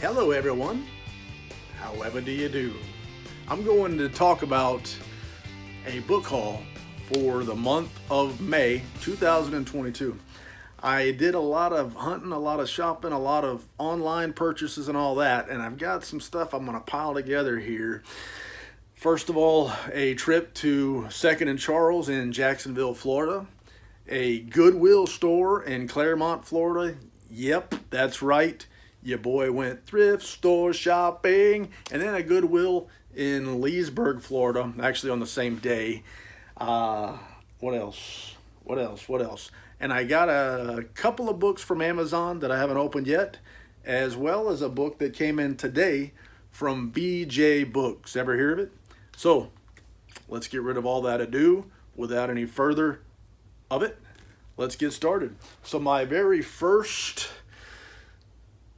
Hello everyone, however do you do? I'm going to talk about a book haul for the month of May 2022. I did a lot of hunting, a lot of shopping, a lot of online purchases and all that, and I've got some stuff I'm going to pile together here. First of all, a trip to 2nd and Charles in Jacksonville, Florida. A Goodwill store in Claremont, Florida. Yep, that's right. Your boy went thrift store shopping. And then a Goodwill in Leesburg, Florida, actually on the same day. What else? And I got a couple of books from Amazon that I haven't opened yet, as well as a book that came in today from BJ Books. Ever hear of it? So, let's get rid of all that ado without any further of it. Let's get started. So my very first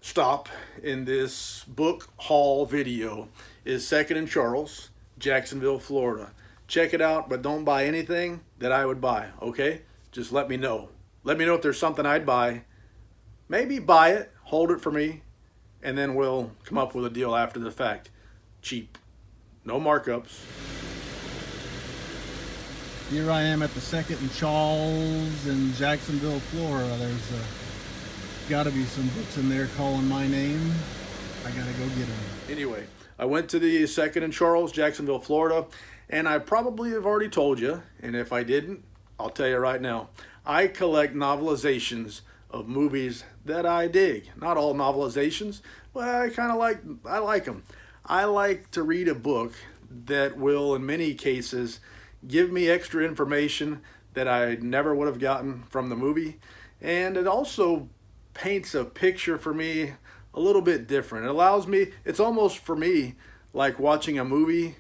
stop in this book haul video is 2nd and Charles, Jacksonville, Florida. Check it out, but don't buy anything that I would buy, okay? Just let me know. Let me know if there's something I'd buy. Maybe buy it, hold it for me, and then we'll come up with a deal after the fact. Cheap. No markups. Here I am at the 2nd and Charles in Jacksonville, Florida. There's got to be some books in there calling my name. I got to go get them. Anyway, I went to the 2nd and Charles, Jacksonville, Florida, and I probably have already told you, and if I didn't, I'll tell you right now. I collect novelizations of movies that I dig. Not all novelizations, but I like them. I like to read a book that will, in many cases, give me extra information that I never would have gotten from the movie. And it also paints a picture for me a little bit different. It allows me, it's almost for me like watching a movie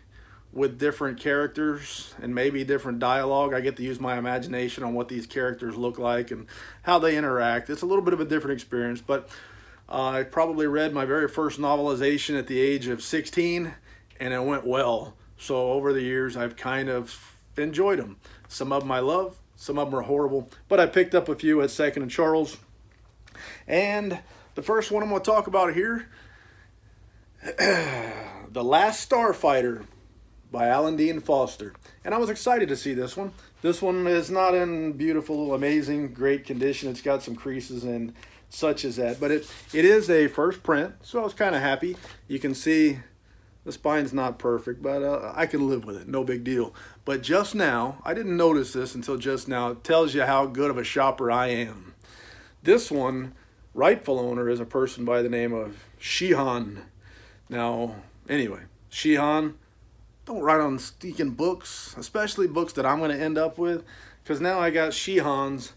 with different characters and maybe different dialogue. I get to use my imagination on what these characters look like and how they interact. It's a little bit of a different experience, but I probably read my very first novelization at the age of 16 and it went well. So over the years, I've kind of enjoyed them. Some of them I love, some of them are horrible, but I picked up a few at 2nd and Charles. And the first one I'm going to talk about here, The Last Starfighter by Alan Dean Foster. And I was excited to see this one. This one is not in beautiful, amazing, great condition. It's got some creases and such as that, but it is a first print, so I was kind of happy. You can see the spine's not perfect, but I can live with it. No big deal. But just now, I didn't notice this until just now. It tells you how good of a shopper I am. This one, rightful owner, is a person by the name of Shihan. Now, anyway, Shihan, don't write on stinking books, especially books that I'm going to end up with, because now I got Shihan's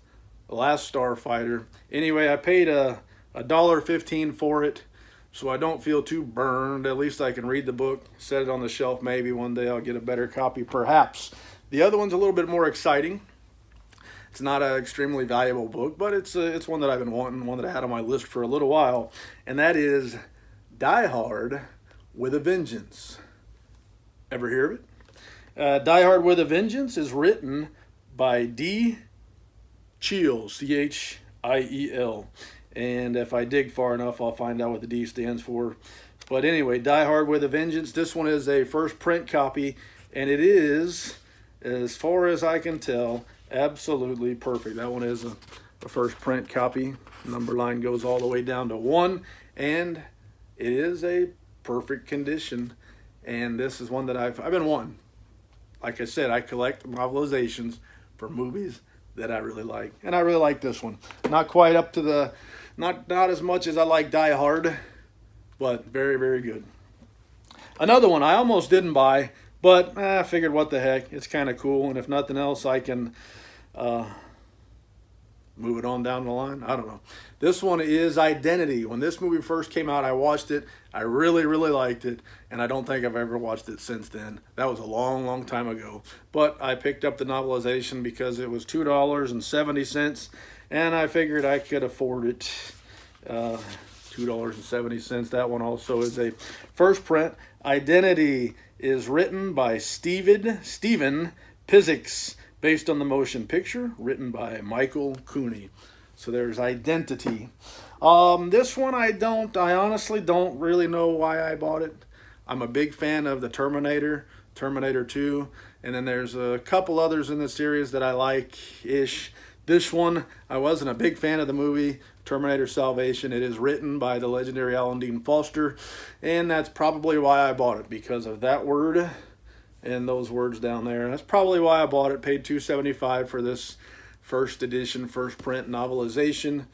The Last Starfighter. Anyway, I paid $1.15 for it, so I don't feel too burned. At least I can read the book, set it on the shelf. Maybe one day I'll get a better copy, perhaps. The other one's a little bit more exciting. It's not an extremely valuable book, but it's one that I've been wanting, one that I had on my list for a little while, and that is Die Hard with a Vengeance. Ever hear of it? Die Hard with a Vengeance is written by D. Chiel, C-H-I-E-L. And if I dig far enough, I'll find out what the D stands for. But anyway, Die Hard with a Vengeance. This one is a first print copy, and it is, as far as I can tell, absolutely perfect. That one is a first print copy. Number line goes all the way down to 1, and it is a perfect condition. And this is one that I've been wanting. Like I said, I collect novelizations for movies that I really like, and I really like this one. Not quite up to the, not as much as I like Die Hard, but very, very good. Another one I almost didn't buy, but I figured what the heck, it's kind of cool, and if nothing else, I can move it on down the line. I don't know. This one is Identity. When this movie first came out, I watched it. I really, really liked it, and I don't think I've ever watched it since then. That was a long, long time ago. But I picked up the novelization because it was $2.70, and I figured I could afford it. $2.70. That one also is a first print. Identity is written by Steven Pizzics, based on the motion picture, written by Michael Cooney. So there's Identity. This one I honestly don't really know why I bought it. I'm a big fan of the Terminator, Terminator 2, and then there's a couple others in the series that I like-ish. This one, I wasn't a big fan of the movie, Terminator Salvation. It is written by the legendary Alan Dean Foster, and that's probably why I bought it, because of that word and those words down there. That's probably why I bought it. Paid $2.75 for this first edition, first print novelization,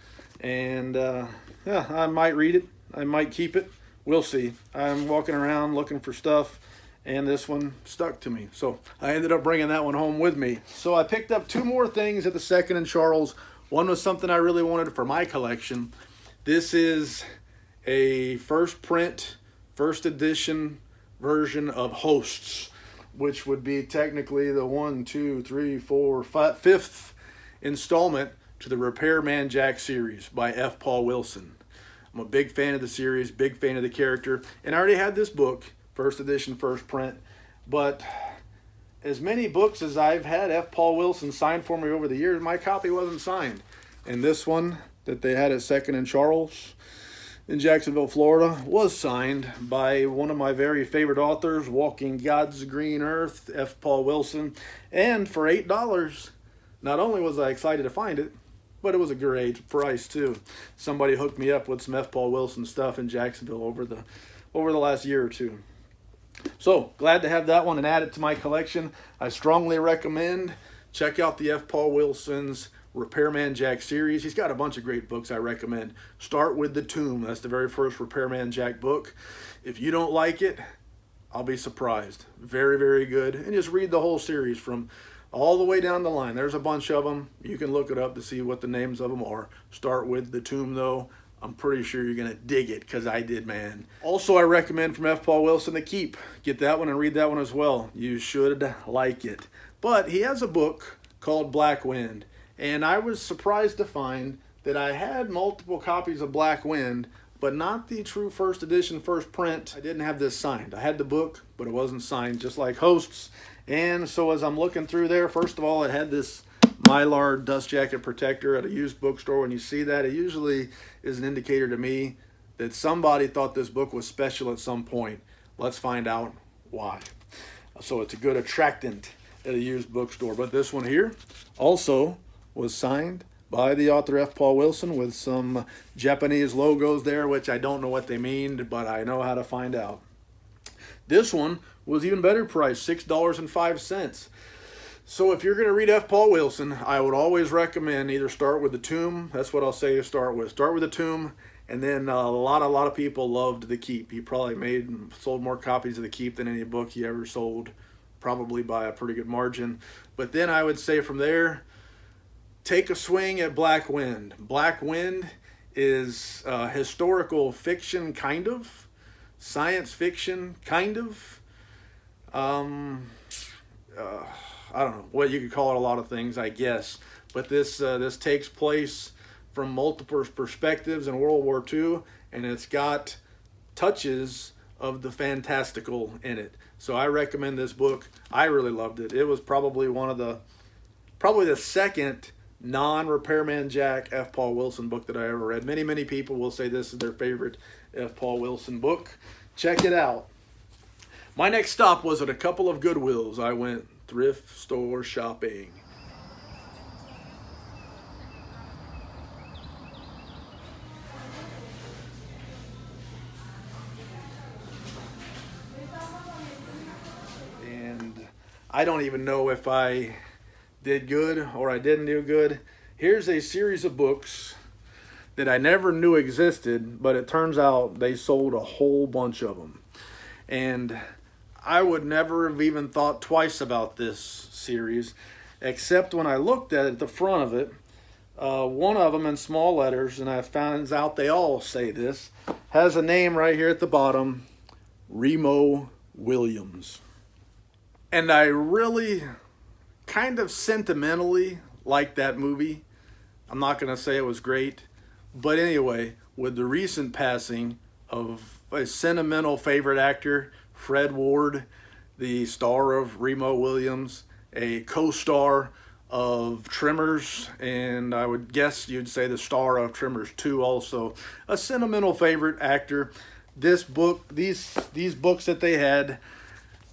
and yeah, I might read it. I might keep it. We'll see. I'm walking around looking for stuff, and this one stuck to me, so I ended up bringing that one home with me. So I picked up two more things at the Second and Charles. One was something I really wanted for my collection. This is a first print, first edition version of Hosts, which would be technically the 5th installment to the Repairman Jack series by F. Paul Wilson. I'm a big fan of the series, big fan of the character, and I already had this book, first edition, first print, but as many books as I've had F. Paul Wilson signed for me over the years, my copy wasn't signed. And this one that they had at Second and Charles in Jacksonville, Florida, was signed by one of my very favorite authors, Walking God's Green Earth, F. Paul Wilson. And for $8, not only was I excited to find it, but it was a great price too. Somebody hooked me up with some F. Paul Wilson stuff in Jacksonville over the last year or two. So glad to have that one and add it to my collection. I strongly recommend check out the F. Paul Wilson's Repairman Jack series. He's got a bunch of great books I recommend. Start with The Tomb. That's the very first Repairman Jack book. If you don't like it, I'll be surprised. Very, very good. And just read the whole series from all the way down the line. There's a bunch of them. You can look it up to see what the names of them are. Start with The Tomb, though. I'm pretty sure you're going to dig it, because I did, man. Also, I recommend from F. Paul Wilson, The Keep. Get that one and read that one as well. You should like it. But he has a book called Black Wind, and I was surprised to find that I had multiple copies of Black Wind, but not the true first edition, first print. I didn't have this signed. I had the book, but it wasn't signed, just like Hosts. And so as I'm looking through there, first of all, it had this Mylar dust jacket protector at a used bookstore. When you see that, it usually is an indicator to me that somebody thought this book was special at some point. Let's find out why. So it's a good attractant at a used bookstore. But this one here also was signed by the author F. Paul Wilson with some Japanese logos there, which I don't know what they mean, but I know how to find out. This one was even better price, $6.05. So if you're going to read F. Paul Wilson, I would always recommend either start with The Tomb. That's what I'll say to start with. Start with The Tomb, and then a lot of people loved The Keep. He probably made and sold more copies of The Keep than any book he ever sold, probably by a pretty good margin. But then I would say from there, take a swing at Black Wind. Black Wind is historical fiction, kind of. Science fiction, kind of. I don't know. Well, you could call it a lot of things, I guess. But this takes place from multiple perspectives in World War II, and it's got touches of the fantastical in it. So I recommend this book. I really loved it. It was probably the second non-Repairman Jack F. Paul Wilson book that I ever read. Many people will say this is their favorite F. Paul Wilson book. Check it out. My next stop was at a couple of Goodwills. I went thrift store shopping. And I don't even know if I did good or I didn't do good. Here's a series of books that I never knew existed, but it turns out they sold a whole bunch of them. And I would never have even thought twice about this series, except when I looked at the front of it. One of them in small letters, and I found out they all say this, has a name right here at the bottom, Remo Williams. And I really kind of sentimentally like that movie. I'm not going to say it was great, but anyway, with the recent passing of a sentimental favorite actor, Fred Ward, the star of Remo Williams, a co-star of Tremors, and I would guess you'd say the star of Tremors 2 also. A sentimental favorite actor. This book, these books that they had,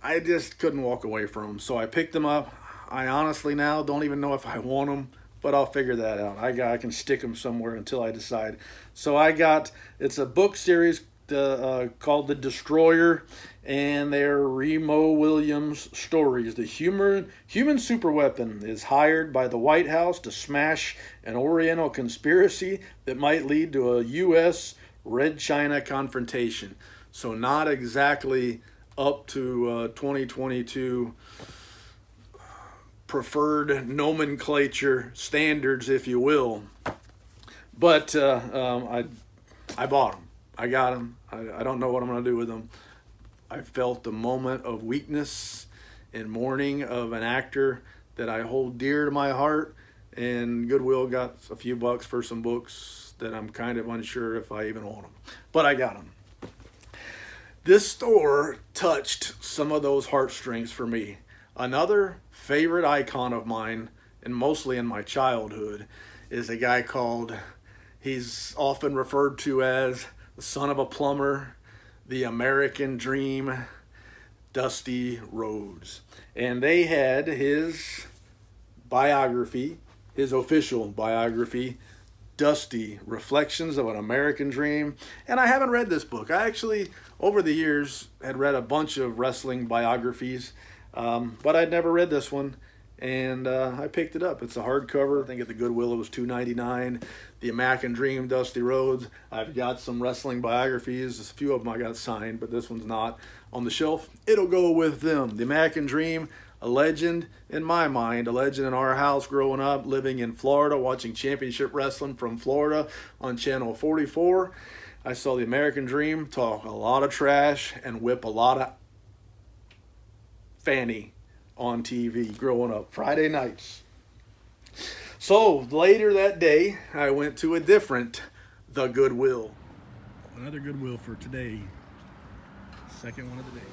I just couldn't walk away from them. So I picked them up. I honestly now don't even know if I want them, but I'll figure that out. I can stick them somewhere until I decide. So it's a book series called The Destroyer, and they're Remo Williams stories. The human superweapon is hired by the White House to smash an Oriental conspiracy that might lead to a U.S. Red China confrontation. So not exactly up to 2022 preferred nomenclature standards, if you will. But I bought them. I got them. I don't know what I'm going to do with them. I felt the moment of weakness and mourning of an actor that I hold dear to my heart, and Goodwill got a few bucks for some books that I'm kind of unsure if I even want them. But I got them. This store touched some of those heartstrings for me. Another favorite icon of mine, and mostly in my childhood, is a guy he's often referred to as the son of a plumber, the American Dream, Dusty Rhodes. And they had his biography, his official biography, Dusty, Reflections of an American Dream. And I haven't read this book. I actually, over the years, had read a bunch of wrestling biographies, but I'd never read this one. And I picked it up. It's a hardcover. I think at the Goodwill it was $2.99. The American Dream, Dusty Rhodes. I've got some wrestling biographies. A few of them I got signed, but this one's not on the shelf. It'll go with them. The American Dream, a legend in my mind, a legend in our house growing up, living in Florida, watching championship wrestling from Florida on Channel 44. I saw the American Dream talk a lot of trash and whip a lot of fanny on TV growing up, Friday nights. So later that day, I went to the Goodwill. Another Goodwill for today. Second one of the day.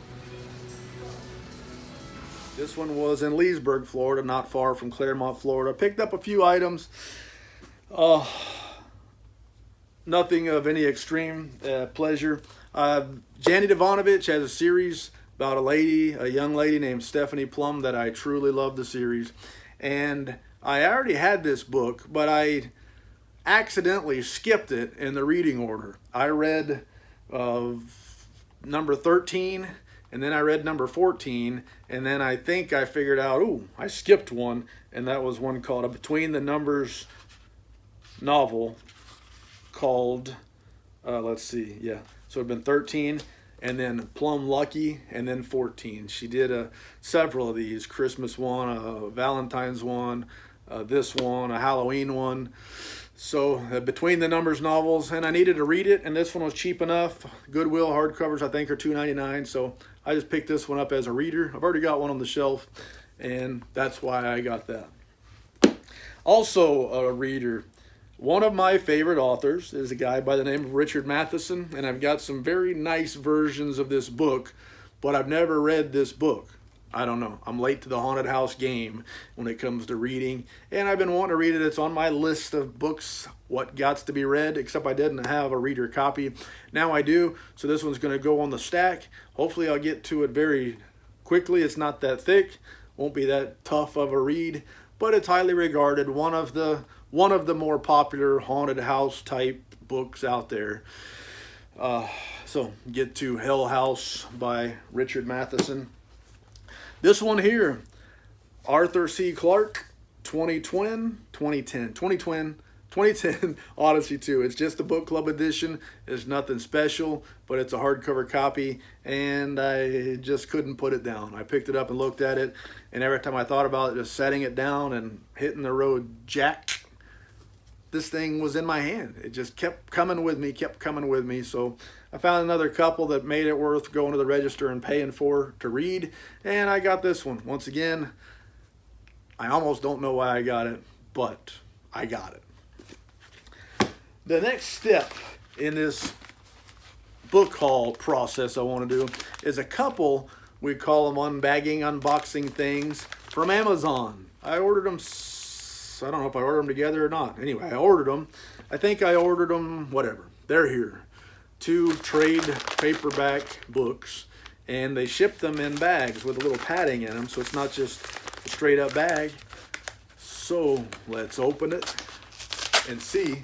This one was in Leesburg, Florida, not far from Claremont, Florida. Picked up a few items. Nothing of any extreme pleasure. Janny Devanovich has a series about a young lady named Stephanie Plum that I truly love the series. And I already had this book, but I accidentally skipped it in the reading order. I read number 13, and then I read number 14, and then I think I figured out, I skipped one, and that was one called a Between the Numbers novel called, so it'd been 13, and then Plum Lucky, and then 14. She did several of these, Christmas one, a Valentine's one, this one, a Halloween one. So Between the Numbers novels, and I needed to read it, and this one was cheap enough. Goodwill hardcovers, I think, are $2.99, so I just picked this one up as a reader. I've already got one on the shelf, and that's why I got that. Also a reader. One of my favorite authors is a guy by the name of Richard Matheson, and I've got some very nice versions of this book, but I've never read this book. I don't know. I'm late to the haunted house game when it comes to reading, and I've been wanting to read it. It's on my list of books, what gots to be read, except I didn't have a reader copy. Now I do, so this one's going to go on the stack. Hopefully I'll get to it very quickly. It's not that thick, won't be that tough of a read, but it's highly regarded. One of the more popular haunted house type books out there. So get to Hell House by Richard Matheson. This one here, Arthur C. Clarke, 2010 Odyssey 2. It's just a book club edition. It's nothing special, but it's a hardcover copy, and I just couldn't put it down. I picked it up and looked at it, and every time I thought about it, just setting it down and hitting the road jack, this thing was in my hand. It just kept coming with me. So I found another couple that made it worth going to the register and paying for to read, and I got this one. Once again, I almost don't know why I got it, but I got it. The next step in this book haul process I want to do is a couple, we call them unbagging, unboxing things from Amazon. I ordered them books. I don't know if I ordered them together or not. Anyway, I ordered them. I think I ordered them, whatever. They're here. 2 trade paperback books, and they ship them in bags with a little padding in them, so it's not just a straight up bag. So let's open it and see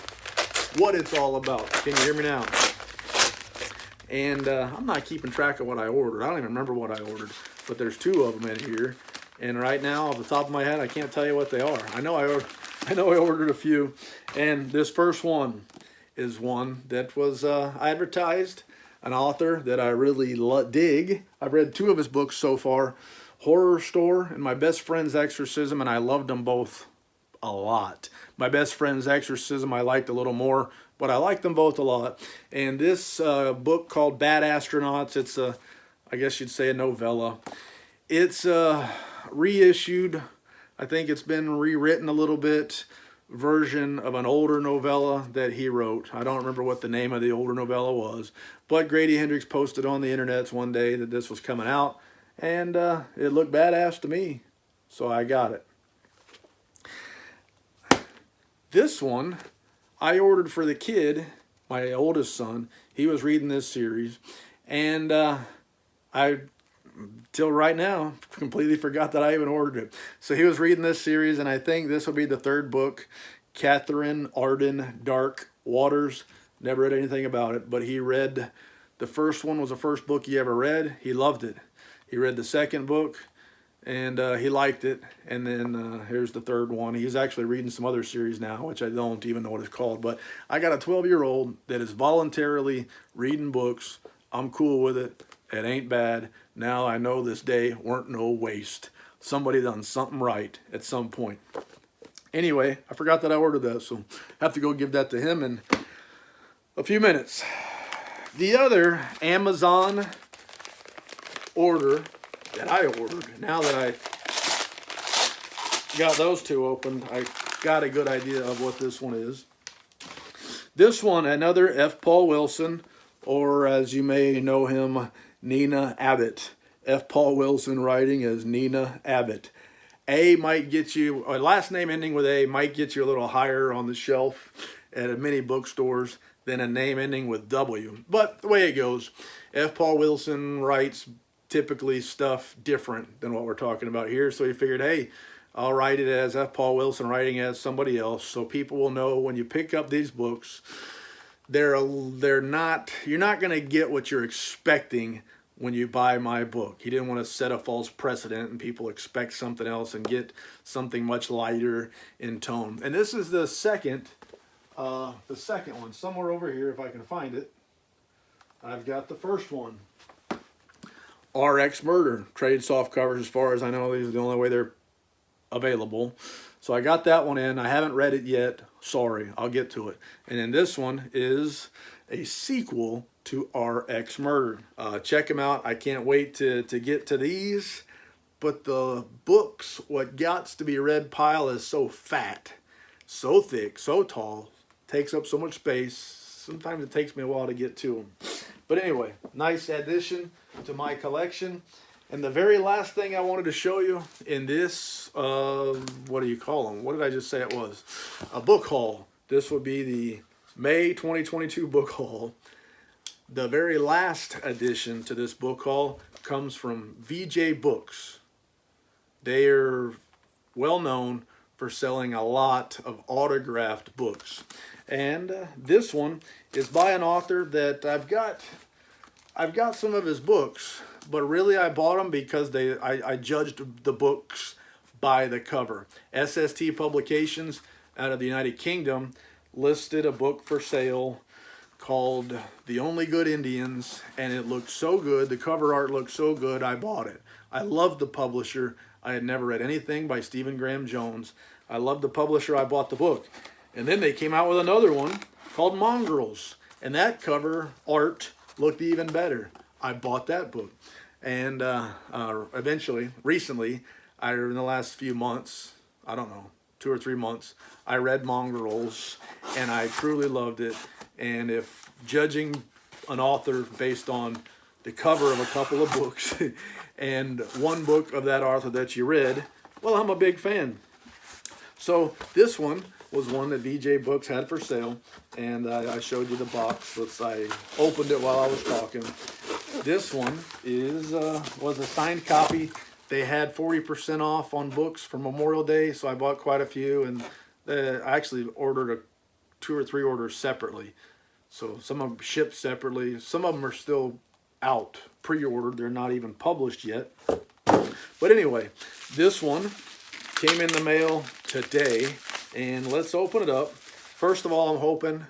what it's all about. Can you hear me now? And I'm not keeping track of what I ordered. I don't even remember what I ordered, but there's 2 of them in here. And right now, off the top of my head, I can't tell you what they are. I know I ordered a few, and this first one is one that was advertised, an author that I really dig. I've read 2 of his books so far, Horror Store and My Best Friend's Exorcism, and I loved them both a lot. My Best Friend's Exorcism I liked a little more, but I liked them both a lot. And this book called Bad Astronauts, it's I guess you'd say a novella. It's reissued. I think it's been rewritten a little bit, version of an older novella that he wrote. I don't remember what the name of the older novella was, but Grady Hendrix posted on the internet one day that this was coming out, and it looked badass to me, so I got it. This one I ordered for the kid, my oldest son. He was reading this series, and I, till right now, completely forgot that I even ordered it. So he was reading this series, and I think this will be the 3rd book, Catherine Arden Dark Waters. Never read anything about it, but he read, the first one was the first book he ever read. He loved it. He read the 2nd book, and he liked it. And then here's the 3rd one. He's actually reading some other series now, which I don't even know what it's called. But I got a 12-year-old that is voluntarily reading books. I'm cool with it. It ain't bad. Now I know this day weren't no waste. Somebody done something right at some point. Anyway, I forgot that I ordered that, so I have to go give that to him in a few minutes. The other Amazon order that I ordered, now that I got those 2 opened, I got a good idea of what this one is. This one, another F. Paul Wilson, or as you may know him, Nina Abbott. F. Paul Wilson writing as Nina Abbott. A might get you, a last name ending with A might get you a little higher on the shelf at many bookstores than a name ending with W. But the way it goes, F. Paul Wilson writes typically stuff different than what we're talking about here. So he figured, hey, I'll write it as F. Paul Wilson writing as somebody else, so people will know when you pick up these books, they're not, you're not going to get what you're expecting when you buy my book. He didn't want to set a false precedent and people expect something else and get something much lighter in tone. And this is the second one, somewhere over here if I can find it. I've got the first one. RX Murder, trade soft covers as far as I know. These are the only way they're available. So I got that one in. I haven't read it yet. Sorry, I'll get to it. And then this one is a sequel to RX Murder. Check them out. I can't wait to get to these. But the books, what gots to be read pile is so fat, so thick, so tall, takes up so much space. Sometimes it takes me a while to get to them. But anyway, nice addition to my collection. And the very last thing I wanted to show you in this, what do you call them? What did I just say it was? A book haul. This would be the May 2022 book haul. The very last addition to this book haul comes from VJ Books. They are well known for selling a lot of autographed books. And this one is by an author that I've got some of his books, but really I bought them because I judged the books by the cover. SST Publications out of the United Kingdom listed a book for sale called The Only Good Indians, and it looked so good. The cover art looked so good, I bought it. I loved the publisher. I had never read anything by Stephen Graham Jones. I loved the publisher. I bought the book. And then they came out with another one called Mongrels, and that cover art looked even better. I bought that book. And eventually, recently, in the last few months, I don't know, 2 or 3 months, I read Mongrels, and I truly loved it. And if judging an author based on the cover of a couple of books and one book of that author that you read, well, I'm a big fan. So this one was one that VJ Books had for sale, and I showed you the box. I opened it while I was talking. This one was a signed copy. They had 40% off on books for Memorial Day, so I bought quite a few, and I actually ordered 2 or 3 orders separately. So some of them shipped separately. Some of them are still out, pre-ordered. They're not even published yet. But anyway, this one came in the mail today, and let's open it up. First of all, I'm hoping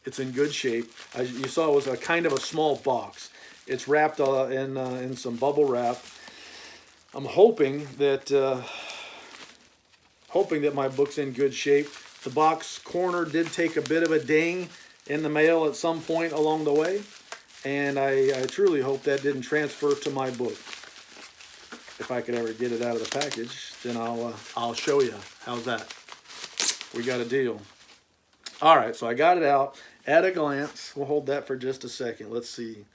it's in good shape. As you saw, it was a kind of a small box. It's wrapped in some bubble wrap. I'm hoping that my book's in good shape. The box corner did take a bit of a ding in the mail at some point along the way, and I truly hope that didn't transfer to my book. If I could ever get it out of the package, then I'll show you. How's that? We got a deal. All right, so I got it out at a glance. We'll hold that for just a second. Let's see.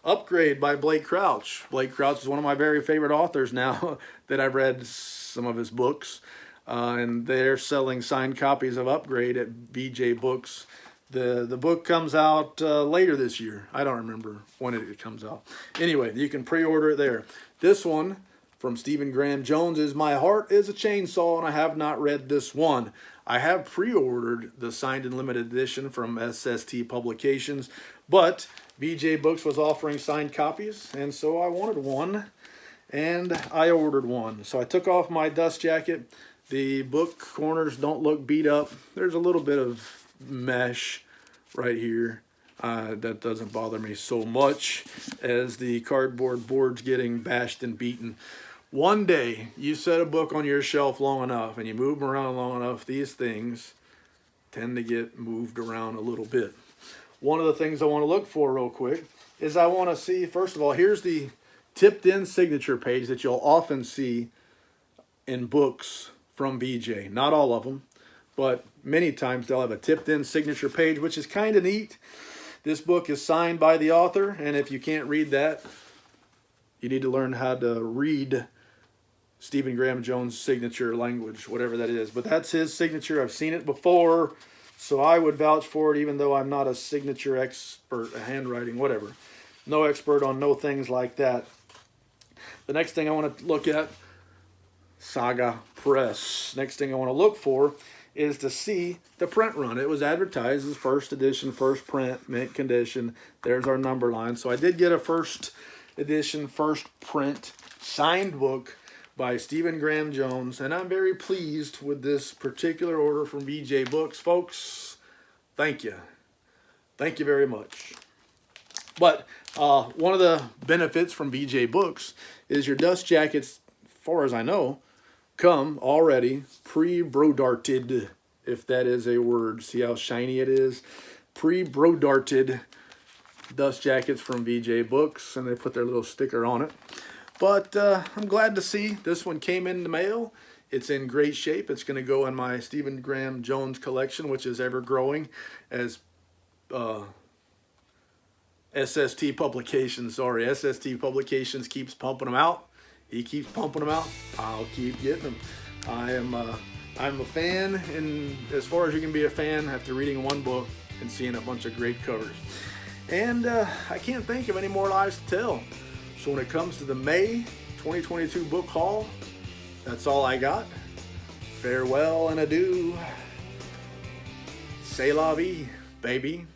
Upgrade by Blake Crouch. Blake Crouch is one of my very favorite authors now that I've read some of his books. And they're selling signed copies of Upgrade at VJ Books. The book comes out later this year. I don't remember when it comes out. Anyway, you can pre-order it there. This one from Stephen Graham Jones is My Heart is a Chainsaw, and I have not read this one. I have pre-ordered the signed and limited edition from SST Publications, but VJ Books was offering signed copies, and so I wanted one, and I ordered one. So I took off my dust jacket. The book corners don't look beat up. There's a little bit of mesh right here. That doesn't bother me so much as the cardboard boards getting bashed and beaten. One day, you set a book on your shelf long enough and you move them around long enough, these things tend to get moved around a little bit. One of the things I want to look for real quick is I want to see, first of all, here's the tipped in signature page that you'll often see in books from VJ. Not all of them, but many times they'll have a tipped in signature page, which is kind of neat. This book is signed by the author, and if you can't read that, you need to learn how to read Stephen Graham Jones' signature language, whatever that is. But that's his signature. I've seen it before, so I would vouch for it, even though I'm not a signature expert, a handwriting, whatever. No expert on no things like that. The next thing I want to look at, Saga Press. Next thing I want to look for is to see the print run. It was advertised as first edition, first print, mint condition. There's our number line. So I did get a first edition, first print, signed book by Stephen Graham Jones, and I'm very pleased with this particular order from VJ Books. Folks, thank you. Thank you very much. But one of the benefits from VJ Books is your dust jackets, as far as I know, come already pre-brodarted, if that is a word. See how shiny it is? Pre-brodarted dust jackets from VJ Books, and they put their little sticker on it. But I'm glad to see this one came in the mail. It's in great shape. It's going to go in my Stephen Graham Jones collection, which is ever growing as SST Publications. SST Publications keeps pumping them out. He keeps pumping them out. I'll keep getting them. I'm a fan, and as far as you can be a fan after reading one book and seeing a bunch of great covers. And I can't think of any more lies to tell. So when it comes to the May 2022 book haul, that's all I got. Farewell and adieu. C'est la vie, baby.